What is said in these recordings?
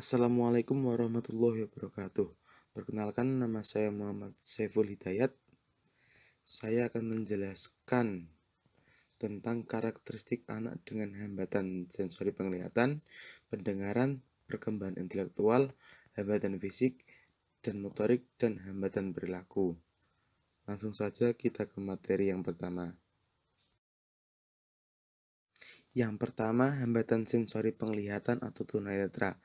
Assalamualaikum warahmatullahi wabarakatuh. Perkenalkan, nama saya Muhammad Saiful Hidayat. Saya akan menjelaskan tentang karakteristik anak dengan hambatan sensori penglihatan, pendengaran, perkembangan intelektual, hambatan fisik dan motorik, dan hambatan perilaku. Langsung saja kita ke materi yang pertama. Yang pertama, hambatan sensori penglihatan atau tunanetra.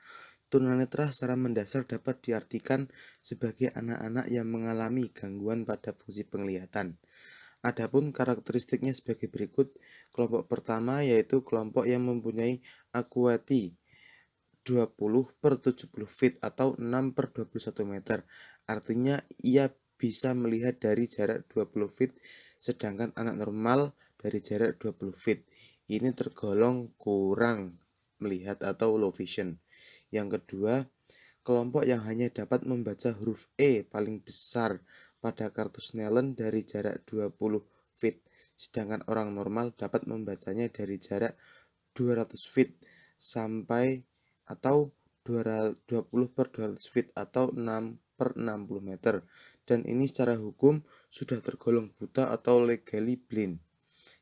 Tunanetra secara mendasar dapat diartikan sebagai anak-anak yang mengalami gangguan pada fungsi penglihatan. Adapun karakteristiknya sebagai berikut. Kelompok pertama yaitu kelompok yang mempunyai akuati 20/70 feet atau 6/21 meter. Artinya ia bisa melihat dari jarak 20 feet, sedangkan anak normal dari jarak 20 feet. Ini tergolong kurang melihat atau low vision. Yang kedua, kelompok yang hanya dapat membaca huruf E paling besar pada kartu Snellen dari jarak 20 feet, sedangkan orang normal dapat membacanya dari jarak 200 feet sampai atau 20/200 feet atau 6/60 meter, dan ini secara hukum sudah tergolong buta atau legally blind.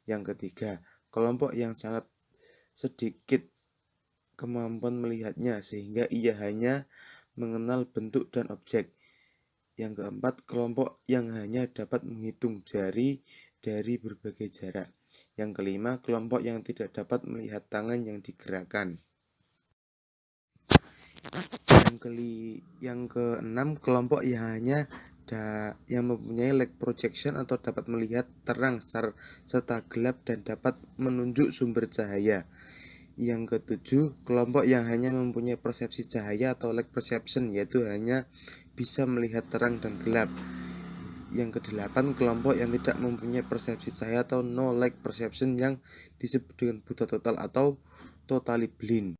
Yang ketiga, kelompok yang sangat sedikit kemampuan melihatnya sehingga ia hanya mengenal bentuk dan objek. Yang keempat, kelompok yang hanya dapat menghitung jari dari berbagai jarak. Yang kelima, kelompok yang tidak dapat melihat tangan yang digerakkan. Yang keenam, kelompok yang hanya yang mempunyai leg projection atau dapat melihat terang serta gelap dan dapat menunjuk sumber cahaya. Yang ketujuh, kelompok yang hanya mempunyai persepsi cahaya atau light perception, yaitu hanya bisa melihat terang dan gelap. Yang kedelapan, kelompok yang tidak mempunyai persepsi cahaya atau no light perception yang disebut dengan buta total atau totally blind.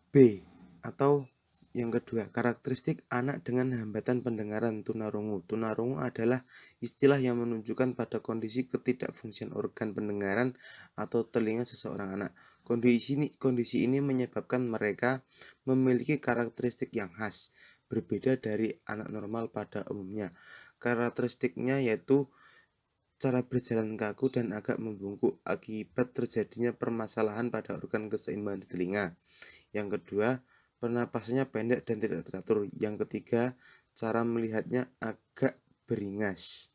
B. Atau yang kedua, karakteristik anak dengan hambatan pendengaran tunarungu. Tunarungu adalah istilah yang menunjukkan pada kondisi ketidakfungsian organ pendengaran atau telinga seseorang anak. Kondisi ini menyebabkan mereka memiliki karakteristik yang khas, berbeda dari anak normal pada umumnya. Karakteristiknya yaitu cara berjalan kaku dan agak membungkuk akibat terjadinya permasalahan pada organ keseimbangan di telinga. Yang kedua, pernapasannya pendek dan tidak teratur. Yang ketiga, cara melihatnya agak beringas.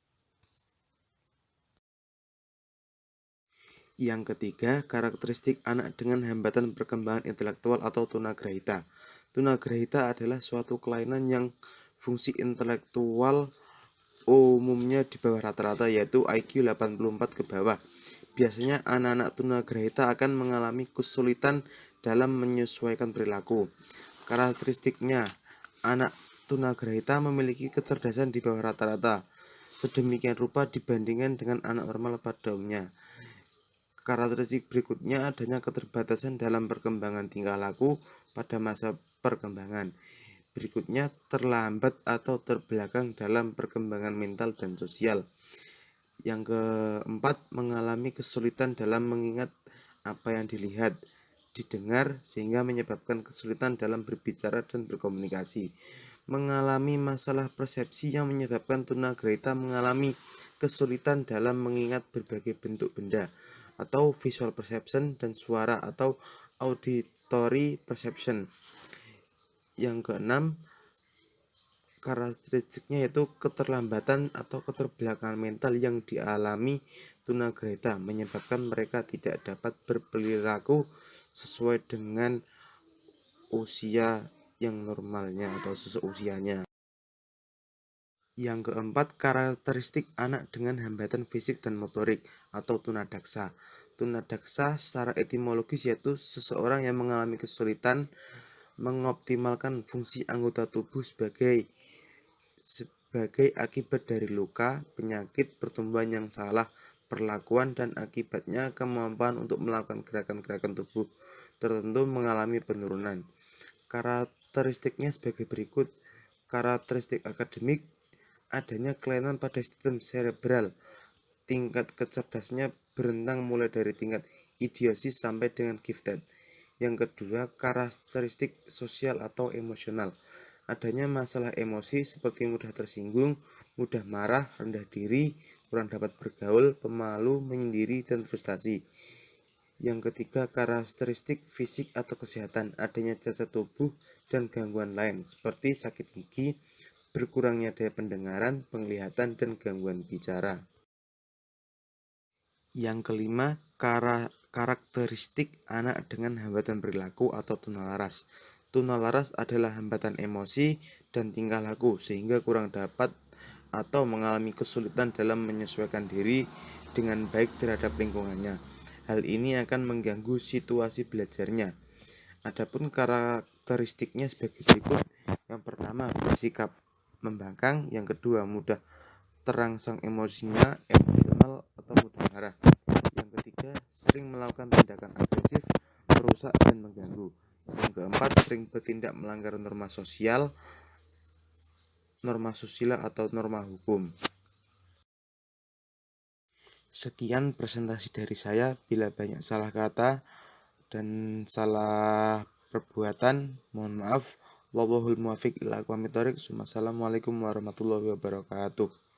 Yang ketiga, karakteristik anak dengan hambatan perkembangan intelektual atau tunagrahita. Tunagrahita adalah suatu kelainan yang fungsi intelektual umumnya di bawah rata-rata, yaitu IQ 84 ke bawah. Biasanya anak-anak tunagrahita akan mengalami kesulitan dalam menyesuaikan perilaku. Karakteristiknya, anak tunagrahita memiliki kecerdasan di bawah rata-rata, sedemikian rupa dibandingkan dengan anak normal pada umumnya. Karakteristik berikutnya adanya keterbatasan dalam perkembangan tingkah laku pada masa perkembangan. Berikutnya, terlambat atau terbelakang dalam perkembangan mental dan sosial. Yang keempat, mengalami kesulitan dalam mengingat apa yang dilihat, didengar, sehingga menyebabkan kesulitan dalam berbicara dan berkomunikasi. Mengalami masalah persepsi yang menyebabkan tunagrahita mengalami kesulitan dalam mengingat berbagai bentuk benda atau visual perception dan suara atau auditory perception. Yang keenam, karakteristiknya yaitu keterlambatan atau keterbelakangan mental yang dialami tunagrahita menyebabkan mereka tidak dapat berperilaku sesuai dengan usia yang normalnya atau seusianya. Yang keempat, karakteristik anak dengan hambatan fisik dan motorik atau tunadaksa. Tunadaksa secara etimologis yaitu seseorang yang mengalami kesulitan mengoptimalkan fungsi anggota tubuh sebagai akibat dari luka, penyakit, pertumbuhan yang salah, perlakuan, dan akibatnya kemampuan untuk melakukan gerakan-gerakan tubuh tertentu mengalami penurunan. Karakteristiknya sebagai berikut. Karakteristik akademik, adanya kelainan pada sistem cerebral. Tingkat kecerdasannya berentang mulai dari tingkat idiosis sampai dengan gifted. Yang kedua, karakteristik sosial atau emosional. Adanya masalah emosi seperti mudah tersinggung, mudah marah, rendah diri, kurang dapat bergaul, pemalu, menyendiri, dan frustasi. Yang ketiga, karakteristik fisik atau kesehatan. Adanya cacat tubuh dan gangguan lain seperti sakit gigi, berkurangnya daya pendengaran, penglihatan, dan gangguan bicara. Yang kelima, karakteristik anak dengan hambatan perilaku atau tunalaras. Tunalaras adalah hambatan emosi dan tingkah laku sehingga kurang dapat atau mengalami kesulitan dalam menyesuaikan diri dengan baik terhadap lingkungannya. Hal ini akan mengganggu situasi belajarnya. Adapun karakteristiknya sebagai berikut. Yang pertama, bersikap membangkang. Yang kedua, mudah terangsang emosinya, emosional atau mudah marah. Yang ketiga, sering melakukan tindakan agresif, merusak dan mengganggu. Yang keempat, sering bertindak melanggar norma sosial, norma susila atau norma hukum. Sekian presentasi dari saya. Bila banyak salah kata dan salah perbuatan, mohon maaf. Wallahul muwaffiq ila aqwamit thoriq. Wassalamualaikum warahmatullahi wabarakatuh.